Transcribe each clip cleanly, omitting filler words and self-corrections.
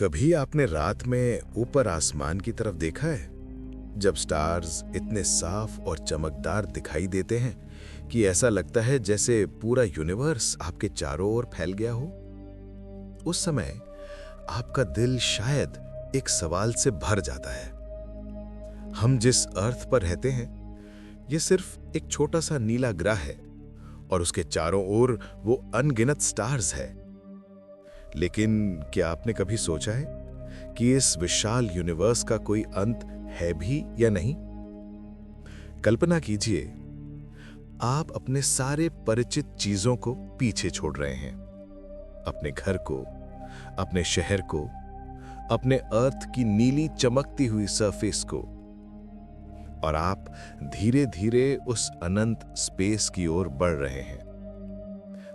कभी आपने रात में ऊपर आसमान की तरफ देखा है, जब स्टार्स इतने साफ और चमकदार दिखाई देते हैं कि ऐसा लगता है जैसे पूरा यूनिवर्स आपके चारों ओर फैल गया हो? उस समय आपका दिल शायद एक सवाल से भर जाता है। हम जिस अर्थ पर रहते हैं, यह सिर्फ एक छोटा सा नीला ग्रह है और उसके चारों ओर वो अनगिनत स्टार्स है। लेकिन क्या आपने कभी सोचा है कि इस विशाल यूनिवर्स का कोई अंत है भी या नहीं? कल्पना कीजिए, आप अपने सारे परिचित चीजों को पीछे छोड़ रहे हैं। अपने घर को, अपने शहर को, अपने अर्थ की नीली चमकती हुई सरफेस को, और आप धीरे धीरे उस अनंत स्पेस की ओर बढ़ रहे हैं।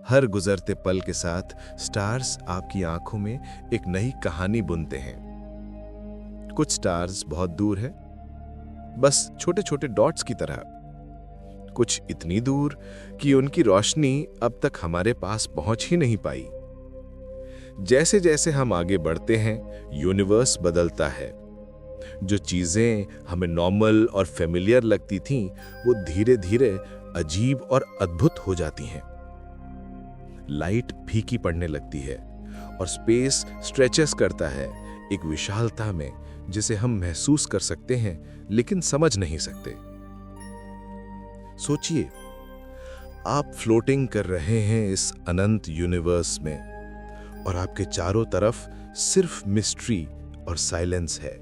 हर गुजरते पल के साथ स्टार्स आपकी आंखों में एक नई कहानी बुनते हैं। कुछ स्टार्स बहुत दूर हैं, बस छोटे छोटे डॉट्स की तरह। कुछ इतनी दूर कि उनकी रोशनी अब तक हमारे पास पहुंच ही नहीं पाई। जैसे जैसे हम आगे बढ़ते हैं, यूनिवर्स बदलता है। जो चीजें हमें नॉर्मल और फेमिलियर लगती थीं, वो धीरे धीरे अजीब और अद्भुत हो जाती हैं। लाइट फीकी पड़ने लगती है और स्पेस स्ट्रेचेस करता है एक विशालता में जिसे हम महसूस कर सकते हैं लेकिन समझ नहीं सकते। सोचिए, आप फ्लोटिंग कर रहे हैं इस अनंत यूनिवर्स में और आपके चारों तरफ सिर्फ मिस्ट्री और साइलेंस है।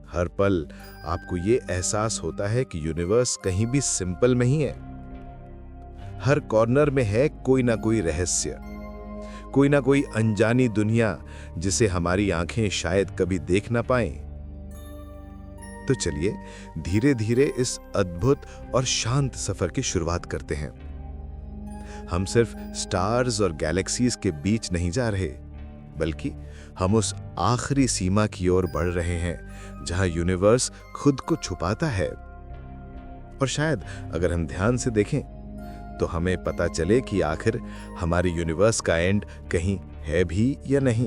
हर पल आपको ये एहसास होता है कि यूनिवर्स कहीं भी सिंपल नहीं है। हर कॉर्नर में है कोई ना कोई रहस्य, कोई ना कोई अनजानी दुनिया जिसे हमारी आंखें शायद कभी देख ना पाएं। तो चलिए धीरे धीरे इस अद्भुत और शांत सफर की शुरुआत करते हैं। हम सिर्फ स्टार्स और गैलेक्सीज के बीच नहीं जा रहे, बल्कि हम उस आखिरी सीमा की ओर बढ़ रहे हैं जहां यूनिवर्स खुद को छुपाता है। और शायद अगर हम ध्यान से देखें तो हमें पता चले कि आखिर हमारे यूनिवर्स का एंड कहीं है भी या नहीं।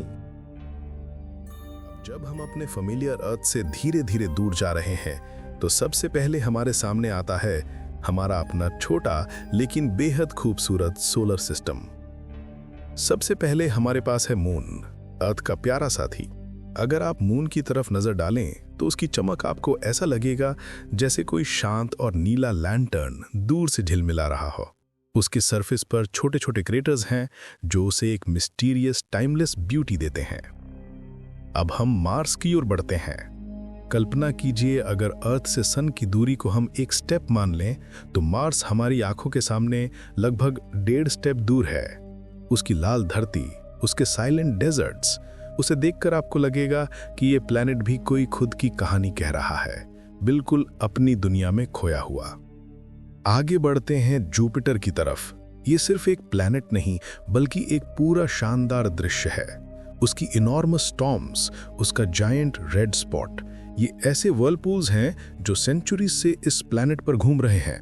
जब हम अपने फेमिलियर अर्थ से धीरे धीरे दूर जा रहे हैं, तो सबसे पहले हमारे सामने आता है हमारा अपना छोटा लेकिन बेहद खूबसूरत सोलर सिस्टम। सबसे पहले हमारे पास है मून, अर्थ का प्यारा साथी। अगर आप मून की तरफ नजर डालें तो उसकी चमक आपको ऐसा लगेगा जैसे कोई शांत और नीला लैंटर्न दूर से झिलमिला रहा हो। उसके सरफेस पर छोटे छोटे क्रेटर्स हैं जो उसे एक मिस्टीरियस टाइमलेस ब्यूटी देते हैं। अब हम मार्स की ओर बढ़ते हैं। कल्पना कीजिए, अगर अर्थ से सन की दूरी को हम एक स्टेप मान लें तो मार्स हमारी आंखों के सामने लगभग 1.5 स्टेप दूर है। उसकी लाल धरती, उसके साइलेंट डेजर्ट्स, उसे देखकर आपको लगेगा कि ये प्लैनेट भी कोई खुद की कहानी कह रहा है, बिल्कुल अपनी दुनिया में खोया हुआ। आगे बढ़ते हैं जुपिटर की तरफ। ये सिर्फ एक प्लैनेट नहीं बल्कि एक पूरा शानदार दृश्य है। उसकी इनॉर्मस स्टॉर्म्स, उसका जायंट रेड स्पॉट, ये ऐसे वर्लपूल्स हैं जो सेंचुरीज से इस प्लैनेट पर घूम रहे हैं।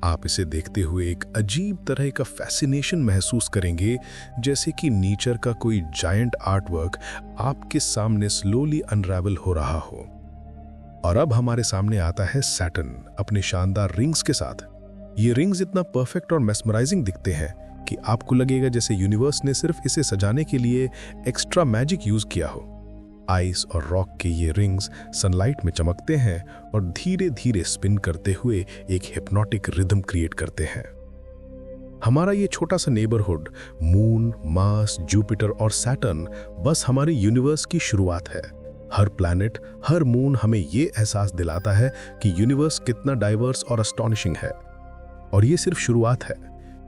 आप इसे देखते हुए एक अजीब तरह का फैसिनेशन महसूस करेंगे, जैसे कि नेचर का कोई जायंट आर्टवर्क आपके सामने स्लोली अनरावल हो रहा हो। और अब हमारे सामने आता है सैटर्न अपने शानदार रिंग्स के साथ। ये रिंग्स इतना परफेक्ट और मेस्मराइजिंग दिखते हैं कि आपको लगेगा जैसे यूनिवर्स ने सिर्फ इसे सजाने के लिए एक्स्ट्रा मैजिक यूज किया हो। आइस और रॉक के ये रिंग्स सनलाइट में चमकते हैं और धीरे धीरे स्पिन करते हुए एक हिप्नोटिक रिदम क्रिएट करते हैं। हमारा ये छोटा सा नेबरहुड, मून, मार्स, जुपिटर और सैटर्न, बस हमारे यूनिवर्स की शुरुआत है। हर प्लैनेट, हर मून हमें ये एहसास दिलाता है कि यूनिवर्स कितना डाइवर्स और अस्टॉनिशिंग है। और ये सिर्फ शुरुआत है,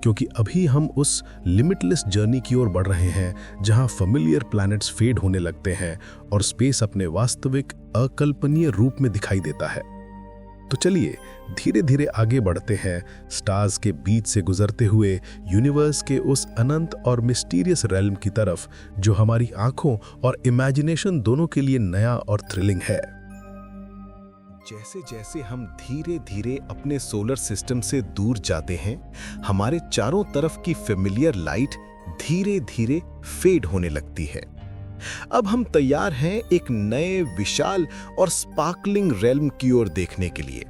क्योंकि अभी हम उस लिमिटलेस जर्नी की ओर बढ़ रहे हैं जहां फेमिलियर प्लैनेट्स फेड होने लगते हैं और स्पेस अपने वास्तविक अकल्पनीय रूप में दिखाई देता है। तो चलिए धीरे धीरे आगे बढ़ते हैं, स्टार्स के बीच से गुजरते हुए यूनिवर्स के उस अनंत और मिस्टीरियस रेल्म की तरफ जो हमारी आंखों और इमेजिनेशन दोनों के लिए नया और थ्रिलिंग है। जैसे जैसे हम धीरे धीरे अपने सोलर सिस्टम से दूर जाते हैं, हमारे चारों तरफ की फेमिलियर लाइट धीरे धीरे फेड होने लगती है। अब हम तैयार हैं एक नए विशाल और स्पार्कलिंग रेल्म की ओर देखने के लिए,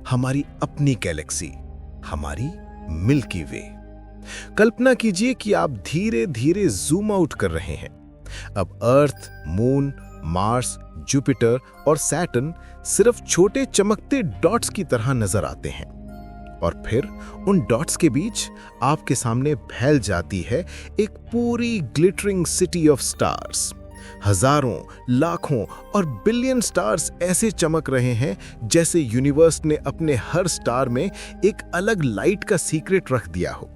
हमारी अपनी गैलेक्सी, हमारी मिल्की वे। कल्पना कीजिए कि आप धीरे धीरे जूम आउट कर रहे हैं। अब अर्थ, मून, मार्स, जुपिटर और सैटर्न सिर्फ छोटे चमकते डॉट्स की तरह नजर आते हैं, और फिर उन डॉट्स के बीच आपके सामने फैल जाती है एक पूरी ग्लिटरिंग सिटी ऑफ स्टार्स। हजारों, लाखों और बिलियन स्टार्स ऐसे चमक रहे हैं जैसे यूनिवर्स ने अपने हर स्टार में एक अलग लाइट का सीक्रेट रख दिया हो।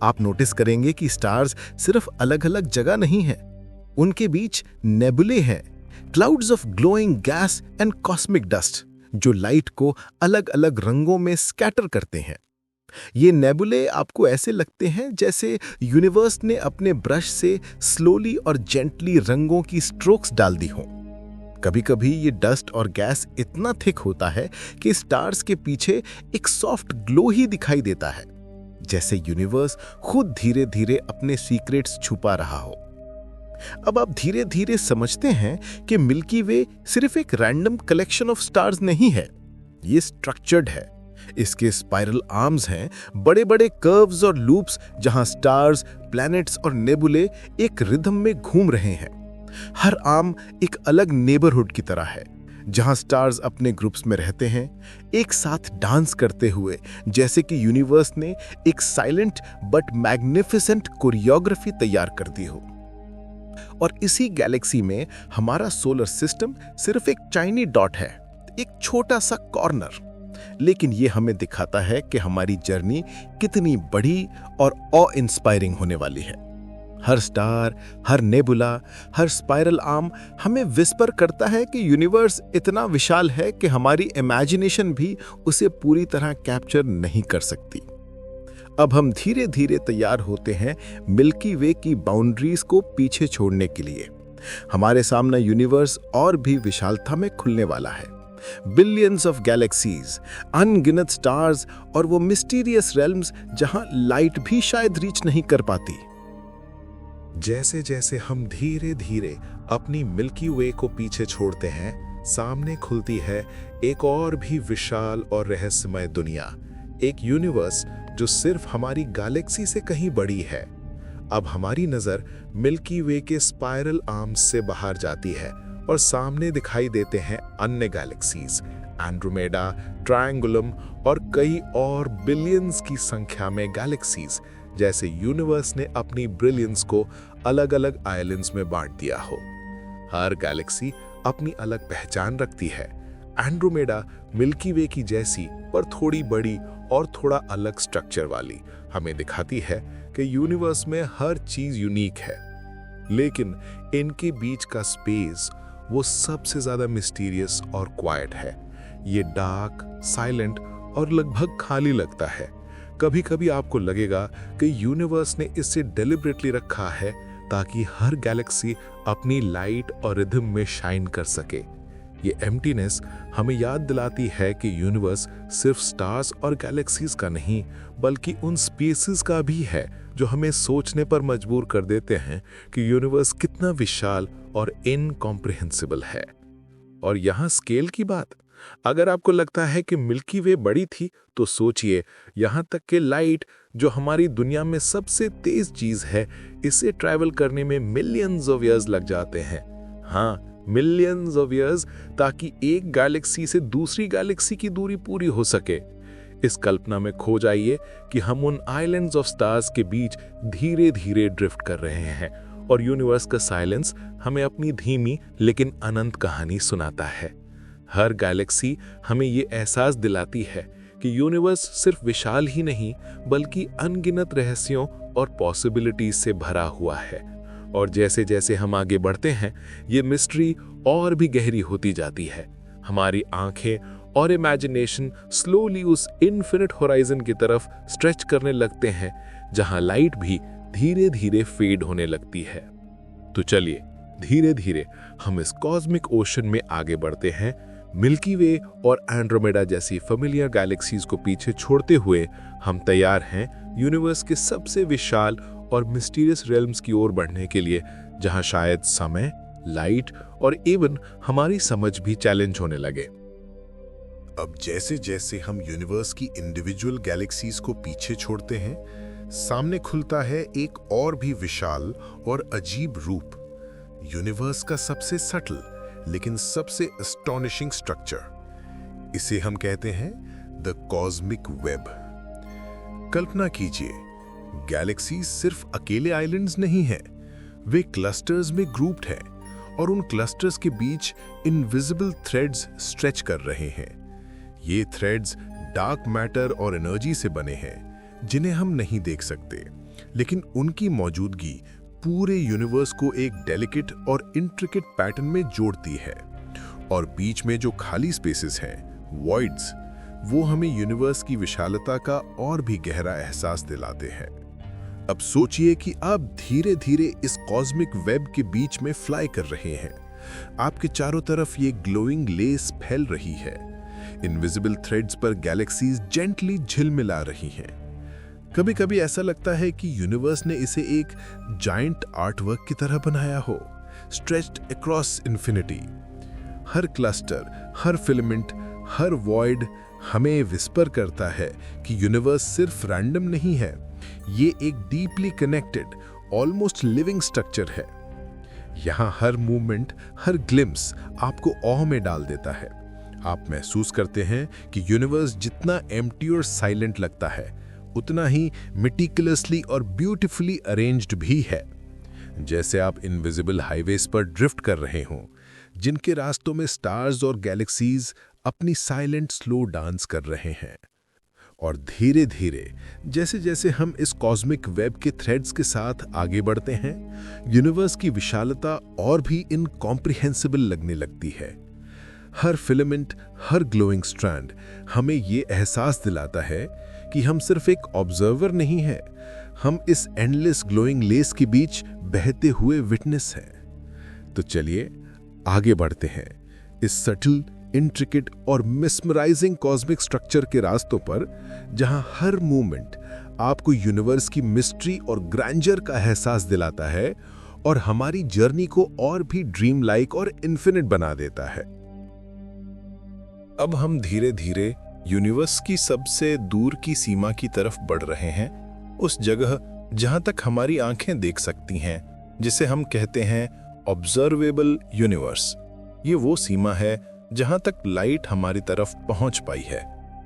आप नोटिस करेंगे कि स्टार्स सिर्फ अलग-अलग जगह नहीं हैं, उनके बीच नेबुले हैं, clouds of glowing gas and cosmic dust, जो लाइट को अलग-अलग रंगों में स्कैटर करते हैं। ये नेबुले आपको ऐसे लगते हैं जैसे यूनिवर्स ने अपने ब्रश से स्लोली और जेंटली रंगों की स्ट्रोक्स डाल दी हों। कभी-कभी ये डस्ट और गैस इतना थिक होता है कि स्टार्स के पीछे एक सॉफ्ट ग्लो ही दिखाई देता है, जैसे यूनिवर्स खुद धीरे-धीरे अपने सीक्रेट्स छुपा रहा हो। अब आप धीरे-धीरे समझते हैं कि मिल्की वे सिर्फ एक रैंडम कलेक्शन ऑफ स्टार्स नहीं है, ये स्ट्रक्चर्ड है। इसके स्पाइरल आर्म्स हैं, बड़े-बड़े कर्व्स और लूप्स, जहां स्टार्स, प्लैनेट्स और नेबुले एक रिदम में घूम रहे हैं। हर आर्म एक अलग नेबरहुड की तरह है, जहां स्टार्स अपने ग्रुप्स में रहते हैं, एक साथ डांस करते हुए, जैसे कि यूनिवर्स ने एक साइलेंट बट मैग्निफिसेंट कोरियोग्राफी तैयार कर दी हो। और इसी गैलेक्सी में हमारा सोलर सिस्टम सिर्फ एक टाइनी डॉट है, एक छोटा सा कॉर्नर, लेकिन ये हमें दिखाता है कि हमारी जर्नी कितनी बड़ी और ऑ इंस्पायरिंग होने वाली है। हर स्टार, हर नेबुला, हर स्पाइरल आर्म हमें विस्पर करता है कि यूनिवर्स इतना विशाल है कि हमारी इमेजिनेशन भी उसे पूरी तरह कैप्चर नहीं कर सकती। अब हम धीरे धीरे तैयार होते हैं मिल्की वे की बाउंड्रीज को पीछे छोड़ने के लिए। हमारे सामने यूनिवर्स और भी विशालता में खुलने वाला है। बिलियंस ऑफ गैलेक्सीज, अनगिनत स्टार्स और वो मिस्टीरियस रेल्म्स जहां लाइट भी शायद रीच नहीं कर पाती। जैसे जैसे हम धीरे धीरे अपनी मिल्की वे को पीछे छोड़ते हैं, सामने खुलती है एक और भी विशाल और रहस्यमय दुनिया, एक यूनिवर्स जो सिर्फ हमारी गैलेक्सी से कहीं बड़ी है। अब हमारी नजर मिल्की वे के स्पाइरल आर्म्स से बाहर जाती है और सामने दिखाई देते हैं अन्य गैलेक्सीज, एंड्रोमेडा, ट्रायंगुलम और कई और बिलियंस की संख्या में गैलेक्सीज, जैसे यूनिवर्स ने अपनी ब्रिलियंस को अलग-अलग आइलैंड्स में बांट दिया हो। हर गैलेक्सी अपनी अलग पहचान रखती है। एंड्रोमेडा मिल्की वे की जैसी पर थोड़ी बड़ी और थोड़ा अलग स्ट्रक्चर वाली हमें दिखाती है कि यूनिवर्स में हर चीज यूनिक है, लेकिन इनके बीच का स्पेस वो सबसे ज्यादा मिस्टीरियस और क्वाइट है। ये डार्क, साइलेंट और लगभग खाली लगता है। कभी कभी आपको लगेगा कि यूनिवर्स ने इसे डेलिबरेटली रखा है ताकि हर गैलेक्सी अपनी लाइट और रिदम में शाइन कर सके। ये एम्प्टीनेस हमें याद दिलाती है कि यूनिवर्स सिर्फ स्टार्स और गैलेक्सीज का नहीं, बल्कि उन स्पेसेस का भी है जो हमें सोचने पर मजबूर कर देते हैं कि यूनिवर्स कितना विशाल और इनकॉम्प्रिहेंसिबल है। और यहाँ स्केल की बात, अगर आपको लगता है कि मिल्की वे बड़ी थी, तो सोचिए यहाँ तक कि लाइट, जो हमारी दुनिया में सबसे तेज चीज है, इसे ट्रैवल करने में मिलियंस ऑफ ईयर्स लग जाते हैं। हाँ, मिलियंस ऑफ ईयर्स, ताकि एक गैलेक्सी से दूसरी गैलेक्सी की दूरी पूरी हो सके। इस कल्पना में खो जाइए कि हम उन आइलैंड्स ऑफ स्टार्स के बीच धीरे धीरे ड्रिफ्ट कर रहे हैं और यूनिवर्स का साइलेंस हमें अपनी धीमी लेकिन अनंत कहानी सुनाता है। हर गैलेक्सी हमें ये एहसास दिलाती है कि यूनिवर्स सिर्फ विशाल ही नहीं, बल्कि अनगिनत रहस्यों और पॉसिबिलिटीज से भरा हुआ है। और जैसे जैसे हम आगे बढ़ते हैं, ये मिस्ट्री और भी गहरी होती जाती है। हमारी आंखें और इमेजिनेशन स्लोली उस इन्फिनिट होराइजन की तरफ स्ट्रेच करने लगते हैं, जहां लाइट भी धीरे धीरे फेड होने लगती है। तो चलिए धीरे धीरे हम इस कॉस्मिक ओशन में आगे बढ़ते हैं। मिल्की वे और एंड्रोमेडा जैसी फेमिलियर गैलेक्सीज को पीछे छोड़ते हुए हम तैयार हैं यूनिवर्स के सबसे विशाल और मिस्टीरियस रेल्म्स की ओर बढ़ने के लिए, जहां शायद समय, लाइट और इवन हमारी समझ भी चैलेंज होने लगे। अब जैसे जैसे हम यूनिवर्स की इंडिविजुअल गैलेक्सीज को पीछे छोड़ते हैं, सामने खुलता है एक और भी विशाल और अजीब रूप, यूनिवर्स का सबसे सटल लेकिन सबसे एस्टॉनिशिंग स्ट्रक्चर। इसे हम कहते हैं द कॉस्मिक वेब। कल्पना कीजिए, गैलेक्सीज सिर्फ अकेले आइलैंड्स नहीं हैं, वे क्लस्टर्स में ग्रुप्ड हैं और उन क्लस्टर्स के बीच इनविजिबल थ्रेड्स स्ट्रेच कर रहे हैं। ये थ्रेड्स डार्क मैटर और एनर्जी से बने हैं जिन्हें हम नहीं देख सकते, लेकिन उनकी मौजूदगी पूरे यूनिवर्स को एक डेलिकेट और इंट्रिकेट पैटर्न में जोड़ती है। और बीच में जो खाली स्पेसेस हैं, वॉइड्स, वो हमें यूनिवर्स की विशालता का और भी गहरा एहसास दिलाते हैं। अब सोचिए कि आप धीरे धीरे इस कॉस्मिक वेब के बीच में फ्लाई कर रहे हैं। आपके चारों तरफ ये ग्लोइंग लेस फैल रही है। इनविजिबल थ्रेड्स पर गैलेक्सीज जेंटली झिलमिला रही हैं। कभी कभी ऐसा लगता है कि यूनिवर्स ने इसे एक जायंट आर्टवर्क की तरह बनाया हो, स्ट्रेच्ड अक्रॉस इन्फिनिटी। हर क्लस्टर, हर फिलामेंट, हर वॉइड हमें विस्पर करता है कि यूनिवर्स सिर्फ रैंडम नहीं है, ये एक deeply connected, almost living structure है। यहाँ हर मूवमेंट, हर ग्लिम्स आपको ऑह में डाल देता है। आप महसूस करते हैं कि यूनिवर्स जितना एम्प्टी और साइलेंट लगता है, उतना ही मेटिकुलसली और ब्यूटीफुली अरेंज्ड भी है। जैसे आप इनविजिबल हाईवेज पर ड्रिफ्ट कर रहे हों, जिनके रास्तों में स्टार्स और गैलेक्सीज अपनी साइलेंट स्लो डांस कर रहे हैं। और धीरे धीरे जैसे जैसे हम इस कॉस्मिक वेब के थ्रेड्स के साथ आगे बढ़ते हैं, यूनिवर्स की विशालता और भी इनकॉम्प्रिहेंसिबल लगने लगती है। हर फिलामेंट, हर ग्लोइंग स्ट्रैंड हमें ये एहसास दिलाता है कि हम सिर्फ एक ऑब्जर्वर नहीं हैं, हम इस एंडलेस ग्लोइंग लेस के बीच बहते हुए विटनेस हैं। तो चलिए आगे बढ़ते हैं इस सटल, इंट्रिकेट और मिसमराइजिंग कॉस्मिक स्ट्रक्चर के रास्तों पर, जहां हर मूवमेंट आपको यूनिवर्स की मिस्ट्री और ग्रैंडर का एहसास दिलाता है और हमारी जर्नी को और भी ड्रीम लाइक और इन्फिनिट बना देता है। अब हम धीरे धीरे यूनिवर्स की सबसे दूर की सीमा की तरफ बढ़ रहे हैं, उस जगह जहां तक हमारी आंखें देख सकती हैं, जिसे हम कहते हैं ऑब्जर्वेबल यूनिवर्स। ये वो सीमा है जहां तक लाइट हमारी तरफ पहुंच पाई है,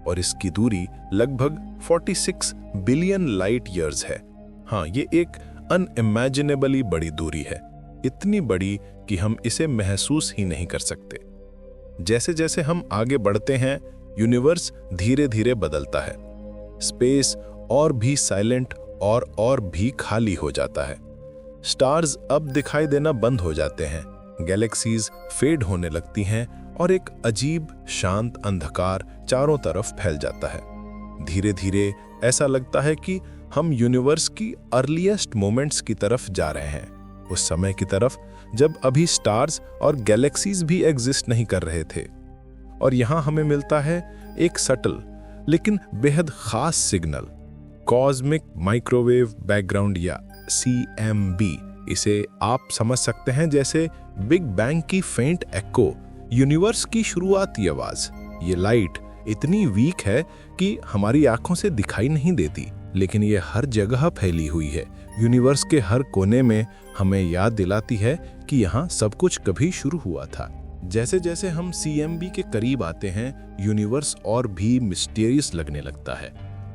और इसकी दूरी लगभग 46 बिलियन लाइट ईयर्स है। हाँ, ये एक अनइमेजिनेबली बड़ी दूरी है, इतनी बड़ी कि हम इसे महसूस ही नहीं कर सकते। जैसे जैसे हम आगे बढ़ते हैं, यूनिवर्स धीरे धीरे बदलता है। स्पेस और भी साइलेंट और भी खाली हो जाता है। स्टार्स अब दिखाई देना बंद हो जाते हैं, गैलेक्सीज फेड होने लगती हैं और एक अजीब शांत अंधकार चारों तरफ फैल जाता है। धीरे धीरे ऐसा लगता है कि हम यूनिवर्स की अर्लीस्ट मोमेंट्स की तरफ जा रहे हैं, उस समय की तरफ जब अभी स्टार्स और गैलेक्सीज भी एग्जिस्ट नहीं कर रहे थे। और यहाँ हमें मिलता है एक सटल लेकिन बेहद खास सिग्नल, कॉस्मिक माइक्रोवेव बैकग्राउंड या CMB। इसे आप समझ सकते हैं जैसे बिग बैंग की फेंट एक्को, यूनिवर्स की शुरुआती आवाज। ये लाइट इतनी वीक है कि हमारी आंखों से दिखाई नहीं देती, लेकिन ये हर जगह फैली हुई है। यूनिवर्स के हर कोने में हमें याद दिलाती है कि यहाँ सब कुछ कभी शुरू हुआ था। जैसे जैसे हम CMB के करीब आते हैं, यूनिवर्स और भी मिस्टीरियस लगने लगता है।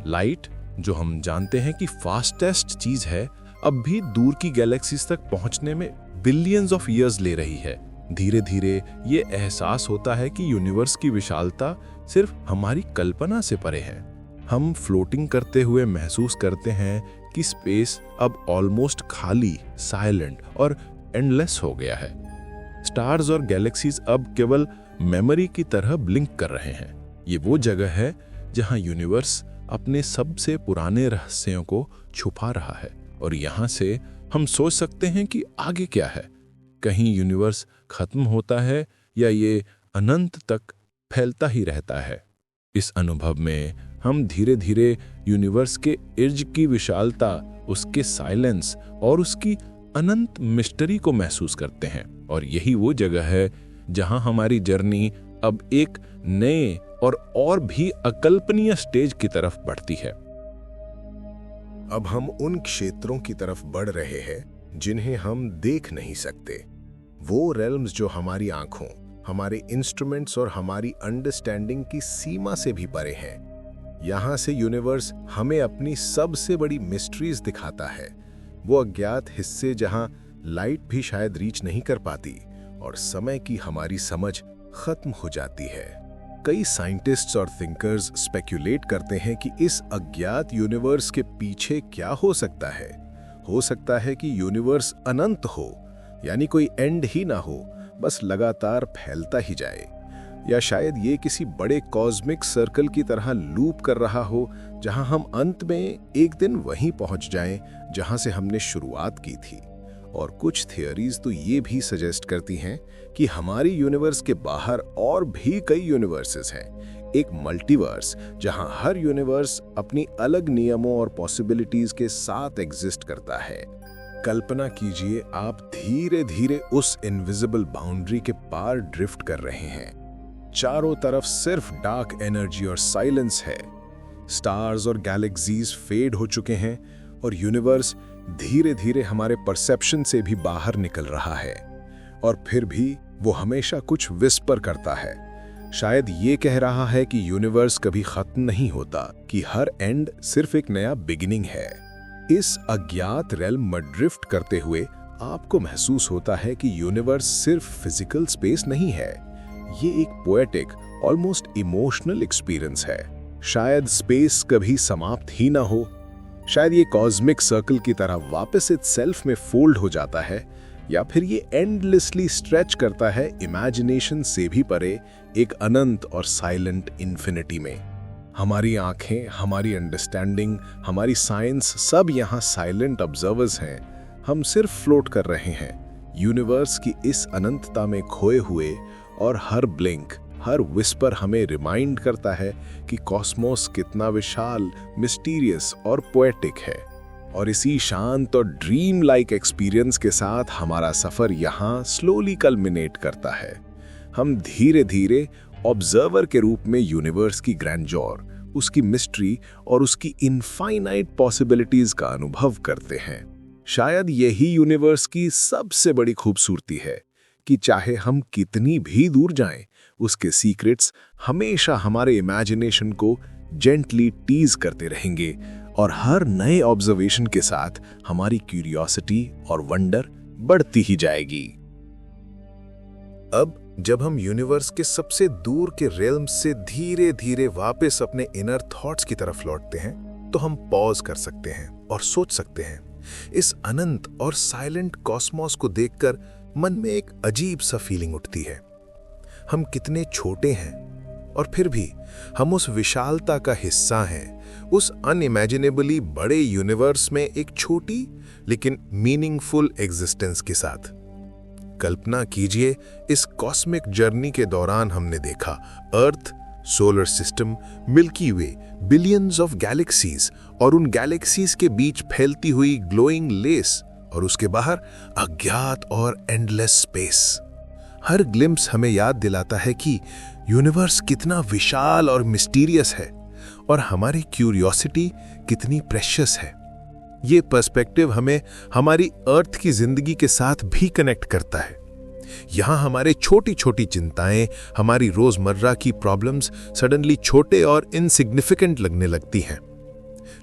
लाइट, जो हम जानते हैं कि फास्टेस्ट चीज है, अब भी दूर की गैलेक्सीज तक पहुंचने में बिलियंस ऑफ ईयर्स ले रही है। धीरे धीरे ये एहसास होता है कि यूनिवर्स की विशालता सिर्फ हमारी कल्पना से परे है। हम फ्लोटिंग करते हुए महसूस करते हैं कि स्पेस अब ऑलमोस्ट खाली, साइलेंट और एंडलेस हो गया है। स्टार्स और गैलेक्सीज अब केवल मेमोरी की तरह ब्लिंक कर रहे हैं। ये वो जगह है जहां यूनिवर्स अपने सबसे पुराने रहस्यों को छुपा रहा है, और यहाँ से हम सोच सकते हैं कि आगे क्या है। कहीं यूनिवर्स खत्म होता है या ये अनंत तक फैलता ही रहता है। इस अनुभव में हम धीरे धीरे यूनिवर्स के इर्ज की विशालता, उसके साइलेंस और उसकी अनंत मिस्ट्री को महसूस करते हैं। और यही वो जगह है जहां हमारी जर्नी अब एक नए और भी अकल्पनीय स्टेज की तरफ बढ़ती है। अब हम उन क्षेत्रों की तरफ बढ़ रहे हैं जिन्हें हम देख नहीं सकते। वो रेल्म्स जो हमारी आंखों, हमारे इंस्ट्रूमेंट्स और हमारी अंडरस्टैंडिंग की सीमा से भी परे हैं। यहाँ से यूनिवर्स हमें अपनी सबसे बड़ी मिस्ट्रीज दिखाता है, वो अज्ञात हिस्से जहाँ लाइट भी शायद रीच नहीं कर पाती और समय की हमारी समझ खत्म हो जाती है। कई साइंटिस्ट्स और थिंकर्स स्पेक्युलेट करते हैं कि इस अज्ञात यूनिवर्स के पीछे क्या हो सकता है। हो सकता है कि यूनिवर्स अनंत हो, यानी कोई एंड ही ना हो, बस लगातार फैलता ही जाए। या शायद ये किसी बड़े कॉस्मिक सर्कल की तरह लूप कर रहा हो, जहां हम अंत में एक दिन वहीं पहुंच जाएं जहां से हमने शुरुआत की थी। और कुछ थियरीज तो ये भी सजेस्ट करती हैं कि हमारी यूनिवर्स के बाहर और भी कई यूनिवर्सेस हैं, एक मल्टीवर्स जहां हर यूनिवर्स अपनी अलग नियमों और पॉसिबिलिटीज के साथ एग्जिस्ट करता है। कल्पना कीजिए आप धीरे धीरे उस इनविजिबल बाउंड्री के पार ड्रिफ्ट कर रहे हैं। चारों तरफ सिर्फ डार्क एनर्जी और साइलेंस है। स्टार्स और गैलेक्सीज फेड हो चुके हैं और यूनिवर्स धीरे धीरे हमारे परसेप्शन से भी बाहर निकल रहा है। और फिर भी वो हमेशा कुछ विस्पर करता है। शायद ये कह रहा है कि यूनिवर्स कभी खत्म नहीं होता, कि हर एंड सिर्फ एक नया बिगिनिंग है। इस अज्ञात रेल्म में ड्रिफ्ट करते हुए आपको महसूस होता है कि यूनिवर्स सिर्फ फिजिकल स्पेस नहीं है, ये एक पोएटिक, ऑलमोस्ट इमोशनल एक्सपीरियंस है। शायद स्पेस कभी समाप्त ही ना हो, शायद ये कॉस्मिक सर्कल की तरह वापस इटसेल्फ में फोल्ड हो जाता है, या फिर ये एंडलेसली स्ट्रेच करता है इमेजिनेशन से भी परे एक अनंत और साइलेंट इन्फिनिटी में। हमारी आंखें, हमारी अंडरस्टैंडिंग, हमारी साइंस सब यहाँ साइलेंट ऑब्जर्वर्स हैं। हम सिर्फ फ्लोट कर रहे हैं यूनिवर्स की इस अनंतता में खोए हुए, और हर ब्लिंक, हर विस्पर हमें रिमाइंड करता है कि कॉस्मोस कितना विशाल, मिस्टीरियस और पोएटिक है। और इसी शांत और ड्रीम लाइक एक्सपीरियंस के साथ हमारा सफर यहाँ स्लोली कल्मिनेट करता है। हम धीरे धीरे ऑब्जर्वर के रूप में यूनिवर्स की ग्रैंडयोर, उसकी मिस्ट्री और उसकी इनफाइनाइट पॉसिबिलिटीज का अनुभव करते हैं। शायद यही यूनिवर्स की सबसे बड़ी खूबसूरती है कि चाहे हम कितनी भी दूर जाएं, उसके सीक्रेट्स हमेशा हमारे इमेजिनेशन को जेंटली टीज करते रहेंगे, और हर नए ऑब्जर्वेशन के साथ हमारी क्यूरियोसिटी और वंडर बढ़ती ही जाएगी। अब जब हम यूनिवर्स के सबसे दूर के रेल्म से धीरे धीरे वापस अपने इनर थॉट्स की तरफ लौटते हैं, तो हम पॉज कर सकते हैं और सोच सकते हैं। इस अनंत और साइलेंट कॉस्मोस को देखकर मन में एक अजीब सा फीलिंग उठती है। हम कितने छोटे हैं और फिर भी हम उस विशालता का हिस्सा हैं, उस अनइमेजिनेबली बड़े यूनिवर्स में एक छोटी लेकिन मीनिंगफुल एग्जिस्टेंस के साथ। कल्पना कीजिए, इस कॉस्मिक जर्नी के दौरान हमने देखा Earth, solar system, Milky Way, billions of galaxies, और उन गैलेक्सीज के बीच फैलती हुई ग्लोइंग लेस, और उसके बाहर अज्ञात और एंडलेस स्पेस। हर ग्लिम्स हमें याद दिलाता है कि यूनिवर्स कितना विशाल और मिस्टीरियस है, और हमारी क्यूरियोसिटी कितनी प्रेशियस है। ये पर्सपेक्टिव हमें हमारी अर्थ की जिंदगी के साथ भी कनेक्ट करता है। यहाँ हमारे छोटी छोटी चिंताएं, हमारी रोजमर्रा की प्रॉब्लम्स सडनली छोटे और इनसिग्निफिकेंट लगने लगती हैं।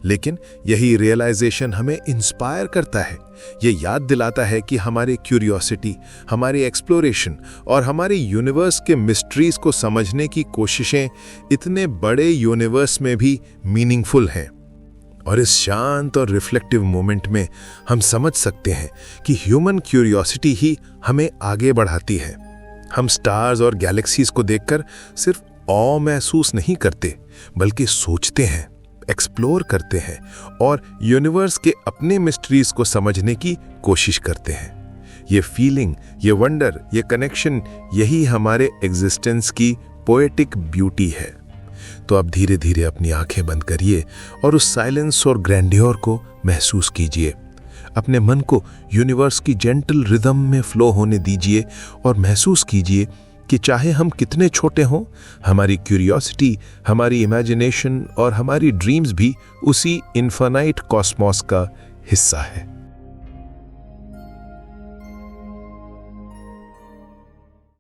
लेकिन यही रियलाइजेशन हमें इंस्पायर करता है। ये याद दिलाता है कि हमारी क्यूरियोसिटी, हमारी एक्सप्लोरेशन और हमारे यूनिवर्स के मिस्ट्रीज को समझने की कोशिशें इतने बड़े यूनिवर्स में भी मीनिंगफुल हैं। और इस शांत और रिफ्लेक्टिव मोमेंट में हम समझ सकते हैं कि ह्यूमन क्यूरियोसिटी ही हमें आगे बढ़ाती है। हम स्टार्स और गैलेक्सीज को देखकर सिर्फ ऑ महसूस नहीं करते, बल्कि सोचते हैं, एक्सप्लोर करते हैं और यूनिवर्स के अपने मिस्ट्रीज को समझने की कोशिश करते हैं। ये फीलिंग, ये वंडर, ये कनेक्शन, यही हमारे एग्जिस्टेंस की पोएटिक ब्यूटी है। तो अब धीरे धीरे अपनी आंखें बंद करिए और उस साइलेंस और ग्रैंडियोर को महसूस कीजिए। अपने मन को यूनिवर्स की जेंटल रिदम में फ्लो होने दीजिए और महसूस कीजिए कि चाहे हम कितने छोटे हों, हमारी क्यूरियोसिटी, हमारी इमेजिनेशन और हमारी ड्रीम्स भी उसी इन्फिनाइट कॉस्मोस का हिस्सा है।